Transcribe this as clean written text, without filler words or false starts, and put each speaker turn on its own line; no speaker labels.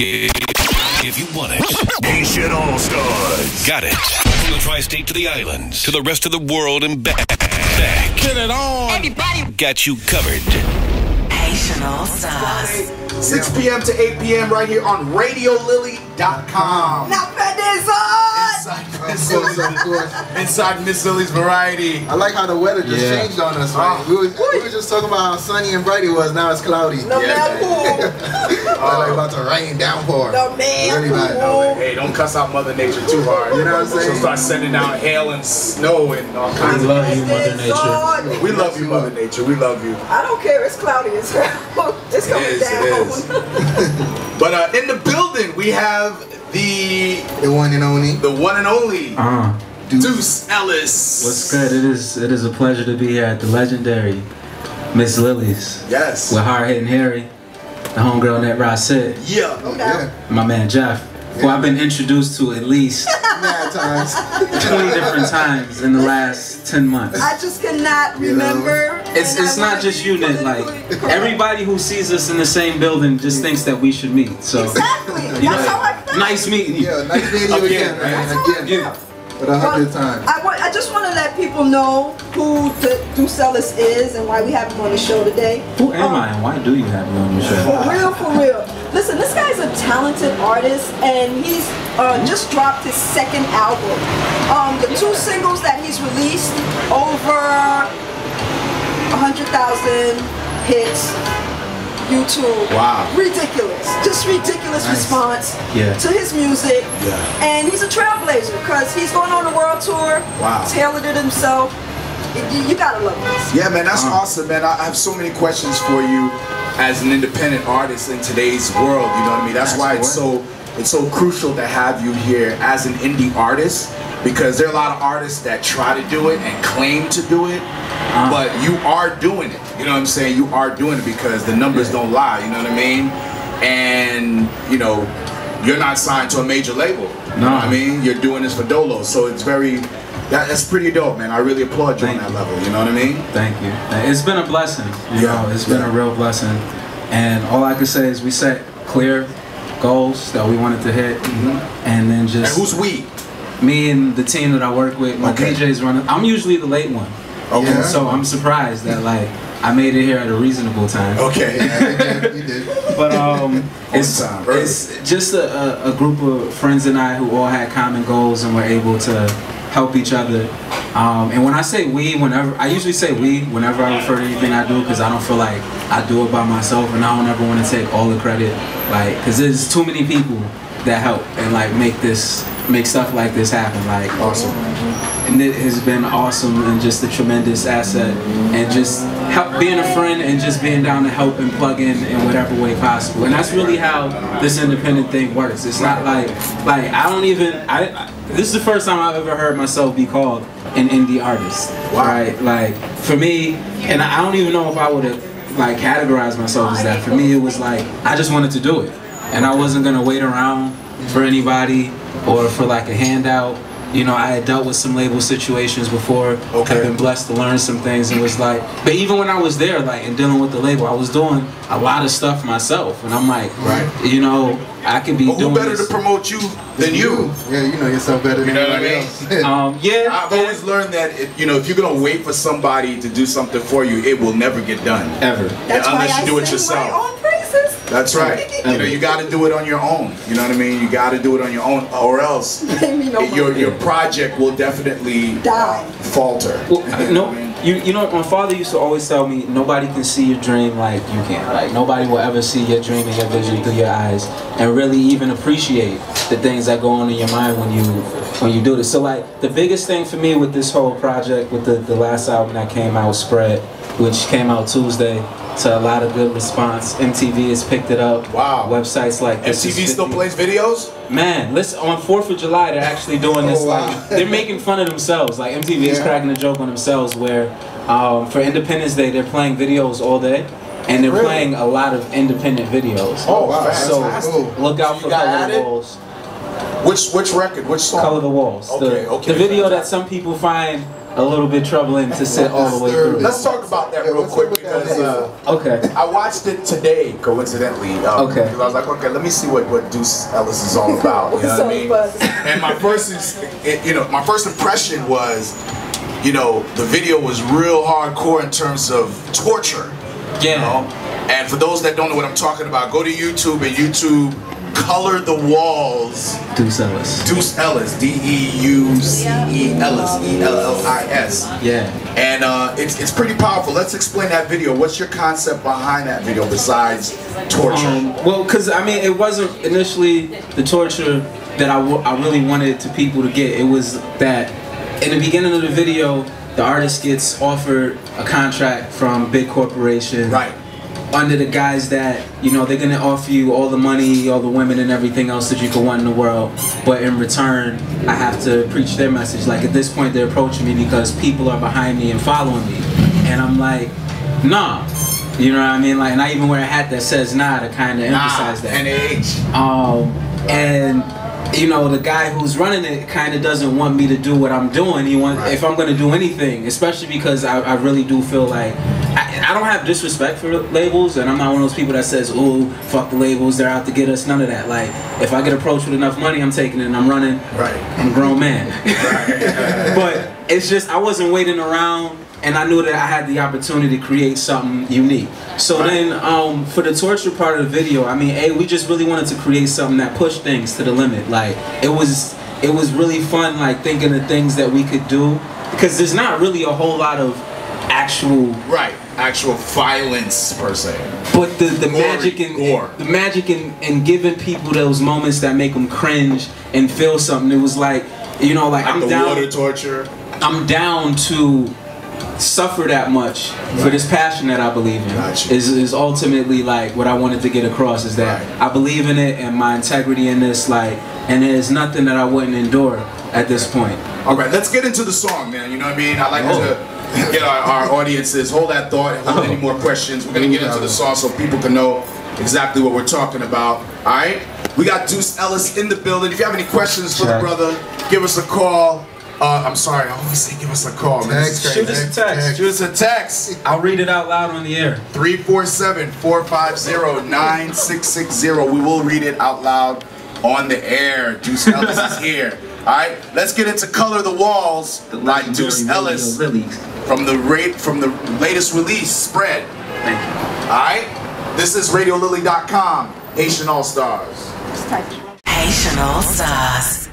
If you want it,
Haitian All-StarZ.
got it. From the tri-state to the islands, to the rest of the world and back. Get it on.
Everybody
Got you covered.
Haitian All-StarZ.
6 p.m. to 8 p.m. right here on RadioLily.com.
Now that is on!
Inside Miss Lily's Variety.
I like how the weather just changed on us, right? We were just talking about how sunny and bright it was, now it's cloudy.
No man cool.
Like about to rain, downpour.
No man
Really bad.
cool.
Hey, don't cuss out Mother Nature too hard.
You know what I'm saying?
She'll start sending out hail and snow and all kinds of
love you, Mother Nature.
We love you, Mother Nature. We love you.
I don't care, it's cloudy as hell. It's coming down.
It is. But in the building, we have the
one and only.
Deuce Ellis.
What's good? It is a pleasure to be here at the legendary Miss Lily's.
Yes.
With Hard Hitting Harry, the homegirl Net Rosset,
Yeah.
my man Jeff, who I've been introduced to at least
Mad times.
20 different times in the last 10 months.
I just cannot remember.
It's not just you, Net. Like everybody who sees us in the same building just thinks that we should meet. So
Exactly.
you
That's
know,
how I feel.
nice meeting you.
Yeah, nice meeting you again, man. Again. With 100 times.
I just want to let people know who the Deuce Ellis is and why we have him on the show today.
Who am I and why do you have me on your show?
For real. Listen, this guy's a talented artist, and he's just dropped his second album. The 2 singles that he's released, over 100,000 hits. YouTube.
Wow.
Ridiculous. Just ridiculous response to his music.
Yeah.
And he's a trailblazer because he's going on a world tour.
Wow.
Tailored it himself. You gotta love this.
Yeah, man, that's awesome, man. I have so many questions for you as an independent artist in today's world. You know what I mean? That's why it's so crucial to have you here as an indie artist, because there are a lot of artists that try to do it and claim to do it, but you are doing it. You know what I'm saying? You are doing it because the numbers don't lie. You know what I mean? And you know, you're not signed to a major label. You know what I mean? You're doing this for Dolo, so it's that's pretty dope, man. I really applaud you on that level. You know what I mean?
Thank you. It's been a blessing. You know, it's been a real blessing. And all I can say is we set clear goals that we wanted to hit, and then just.
And who's we?
Me and the team that I work with. My DJ's running. I'm usually the late one.
Okay.
So I'm surprised that like I made it here at a reasonable time.
Okay.
You did.
But it's just a group of friends and I who all had common goals and were able to help each other. And when I say we, I usually say we whenever I refer to anything I do, because I don't feel like I do it by myself, and I don't ever want to take all the credit, like, because there's too many people that help and like make stuff like this happen. Like,
awesome.
And it has been awesome and just a tremendous asset, and just being a friend and just being down to help and plug in whatever way possible. And that's really how this independent thing works. It's not like this is the first time I've ever heard myself be called an indie artist. Wow. Right? Like, for me, and I don't even know if I would have like categorized myself as that. For me, it was like I just wanted to do it, and I wasn't gonna wait around for anybody or for like a handout. You know, I had dealt with some label situations before. I've been blessed to learn some things, and was like, but even when I was there, like, and dealing with the label, I was doing a lot of stuff myself, and I'm like, you know, I could be doing
who better to promote you than you?
Yeah, you know yourself better than anybody else.
I've always learned that if you're gonna wait for somebody to do something for you, it will never get done
ever.
unless you do it yourself. That's right. You know, you got to do it on your own. You know what I mean? You got to do it on your own, or else your project will definitely falter.
Well, you know, my father used to always tell me, nobody can see your dream like you can. Like, nobody will ever see your dream and your vision through your eyes, and really even appreciate the things that go on in your mind when you do this. So like, the biggest thing for me with this whole project, with the last album that came out, Spread, which came out Tuesday, to a lot of good response. MTV has picked it up. Wow. Websites like
MTV still plays videos?
Man, listen, on 4th of July, they're actually doing this. Like, they're making fun of themselves. Like, MTV is cracking a joke on themselves where for Independence Day, they're playing videos all day. And they're playing a lot of independent videos.
Oh, wow.
So look out for Color the Walls.
Which record? Which song?
Color the Walls. The video that some people find a little bit troubling to sit all the way through.
Let's talk about that real quick because
okay.
I watched it today, coincidentally.
Okay.
Because I was like, okay, let me see what Deuce Ellis is all about. You know what I mean? And my first my first impression was, the video was real hardcore in terms of torture.
Yeah.
You know? And for those that don't know what I'm talking about, go to YouTube and YouTube Color the Walls.
Deuce Ellis.
Deuce Ellis. D-E-U-C-E Ellis. E-L-L-I-S.
Yeah.
And it's pretty powerful. Let's explain that video. What's your concept behind that video besides torture?
Well, because I mean, it wasn't initially the torture that I really wanted to people to get. It was that in the beginning of the video, the artist gets offered a contract from a big corporation.
Right.
Under the guise that, they're going to offer you all the money, all the women and everything else that you could want in the world, but in return, I have to preach their message. Like, at this point, they're approaching me because people are behind me and following me. And I'm like, nah. You know what I mean? Like, and I even wear a hat that says nah to kind of emphasize that.
N-A-H.
And the guy who's running it kind of doesn't want me to do what I'm doing. He wants, if I'm going to do anything, especially because I really do feel like I don't have disrespect for labels, and I'm not one of those people that says, "Ooh, fuck the labels, they're out to get us." None of that. Like, if I get approached with enough money, I'm taking it and I'm running.
Right.
I'm a grown man. But it's just I wasn't waiting around, and I knew that I had the opportunity to create something unique. So then, for the torture part of the video, I mean, we just really wanted to create something that pushed things to the limit. Like, it was really fun, like, thinking of things that we could do, because there's not really a whole lot of actual
violence per se.
But the magic in giving people those moments that make them cringe and feel something. It was like, I'm down.
Water torture.
I'm down to suffer that much for this passion that I believe in. Is ultimately like what I wanted to get across, is that I believe in it and my integrity in this, and there's nothing that I wouldn't endure at this point.
All right, let's get into the song, man. You know what I mean? I like to get our audiences, hold that thought, and hold any more questions. We're going to get into the song so people can know exactly what we're talking about. All right? We got Deuce Ellis in the building. If you have any questions for the brother, give us a call. I'm sorry, I always say give us a call, man.
Shoot us a text.
Shoot us a text.
I'll read it out loud on the air.
347-450-9660. We will read it out loud on the air. Deuce Ellis is here. Alright, let's get into Color the Walls by Deuce Ellis from the latest release, Spread.
Thank you.
Alright, this is RadioLily.com, Haitian All-StarZ.
Haitian All-StarZ.